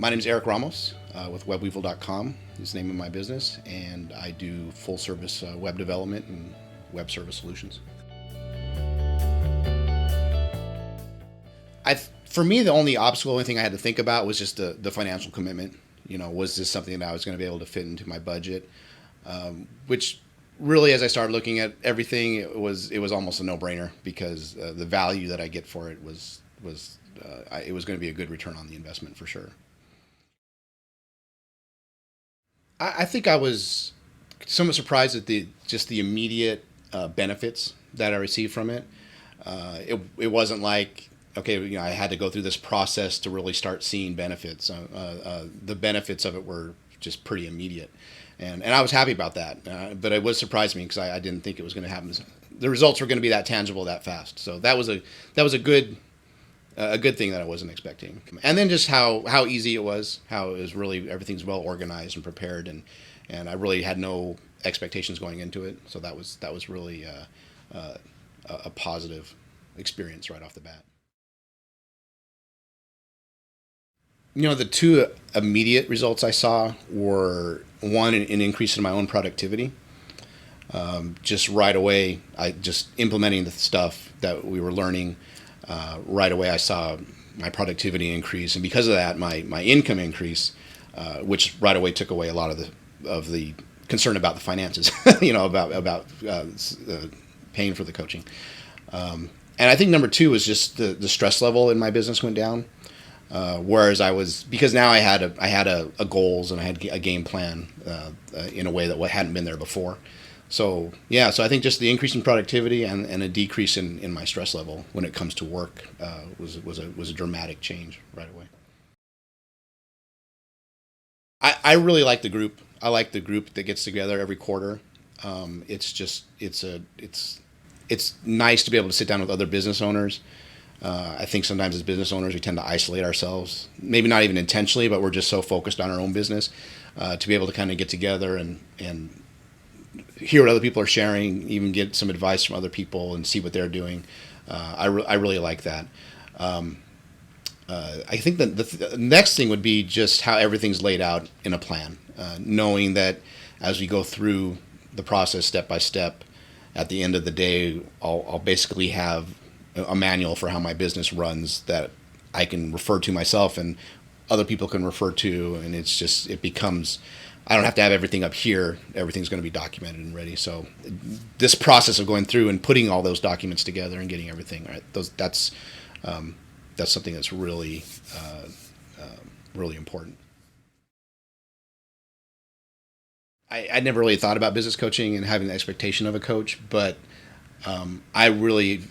My name is Eric Ramos with webweevil.com is the name of my business, and I do full service web development and web service solutions. For me, the only obstacle, only thing I had to think about was just the financial commitment. You know, was this something that I was going to be able to fit into my budget? Which really, as I started looking at everything, it was almost a no-brainer because the value that I get for it was it was going to be a good return on the investment for sure. I think I was somewhat surprised at the immediate benefits that I received from it. It wasn't like, okay, you know, I had to go through this process to really start seeing benefits. The benefits of it were just pretty immediate, and I was happy about that. But it was surprised me because I didn't think it was going to happen. The results were going to be that tangible that fast. So that was a good thing that I wasn't expecting. And then just how easy it was, how it was really everything's well organized and prepared, and I really had no expectations going into it. So that was really a positive experience right off the bat. You know, the two immediate results I saw were one, an increase in my own productivity. Just right away, I just implementing the stuff that we were learning. Right away, I saw my productivity increase, and because of that, my income increase, which right away took away a lot of the concern about the finances. You know, about paying for the coaching. And I think number two was just the stress level in my business went down. Whereas because now I had a goals and I had a game plan in a way that hadn't been there before. So yeah, so I think just the increase in productivity and a decrease in my stress level when it comes to work was a dramatic change right away. I really like the group. I like the group that gets together every quarter. It's nice to be able to sit down with other business owners. I think sometimes as business owners we tend to isolate ourselves, maybe not even intentionally, but we're just so focused on our own business to be able to kind of get together and hear what other people are sharing, even get some advice from other people and see what they're doing. I really like that. I think that the next thing would be just how everything's laid out in a plan, knowing that as we go through the process step by step, at the end of the day, I'll basically have a manual for how my business runs that I can refer to myself and other people can refer to, and it becomes, I don't have to have everything up here. Everything's going to be documented and ready. So this process of going through and putting all those documents together and getting everything right, that's something that's really really important. I never really thought about business coaching and having the expectation of a coach, but I really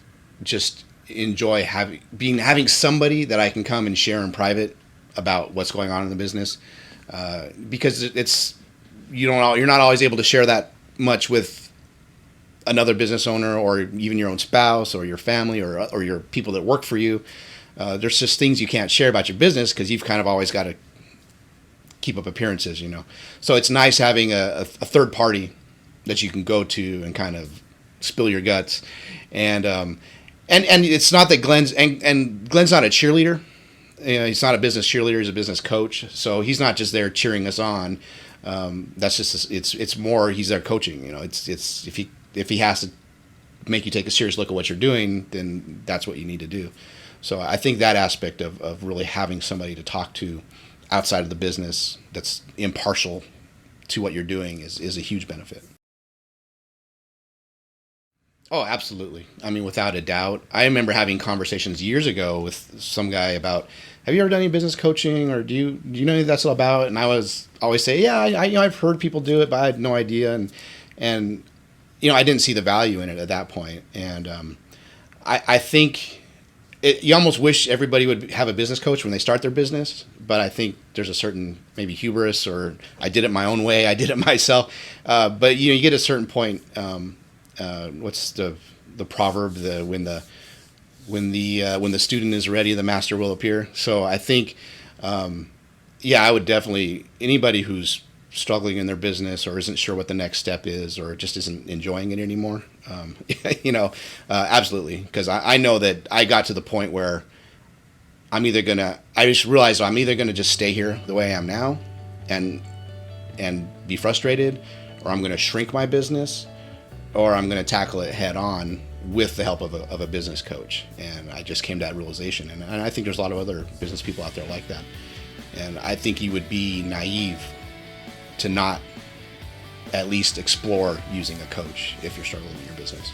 just enjoy having somebody that I can come and share in private about what's going on in the business, because you're not always able to share that much with another business owner or even your own spouse or your family or your people that work for you. There's just things you can't share about your business because you've kind of always got to keep up appearances, you know. So it's nice having a third party that you can go to and kind of spill your guts. And it's not that Glenn's not a cheerleader. You know, he's not a business cheerleader. He's a business coach. So he's not just there cheering us on. That's just it's more he's there coaching. You know, it's if he has to make you take a serious look at what you're doing, then that's what you need to do. So I think that aspect of really having somebody to talk to outside of the business that's impartial to what you're doing is a huge benefit. Oh, absolutely. I mean, without a doubt. I remember having conversations years ago with some guy about, have you ever done any business coaching, or do you know what that's all about? And I was always say, yeah, I've heard people do it, but I had no idea, and I didn't see the value in it at that point. And I think you almost wish everybody would have a business coach when they start their business, but I think there's a certain maybe hubris, or I did it my own way, I did it myself. But you get a certain point. What's the proverb? When the student is ready, the master will appear. So I think, I would definitely, anybody who's struggling in their business or isn't sure what the next step is or just isn't enjoying it anymore, absolutely. Because I know that I got to the point where I just realized I'm either gonna just stay here the way I am now, and be frustrated, or I'm gonna shrink my business, or I'm gonna tackle it head on with the help of a business coach. And I just came to that realization, and I think there's a lot of other business people out there like that. And I think you would be naive to not at least explore using a coach if you're struggling in your business.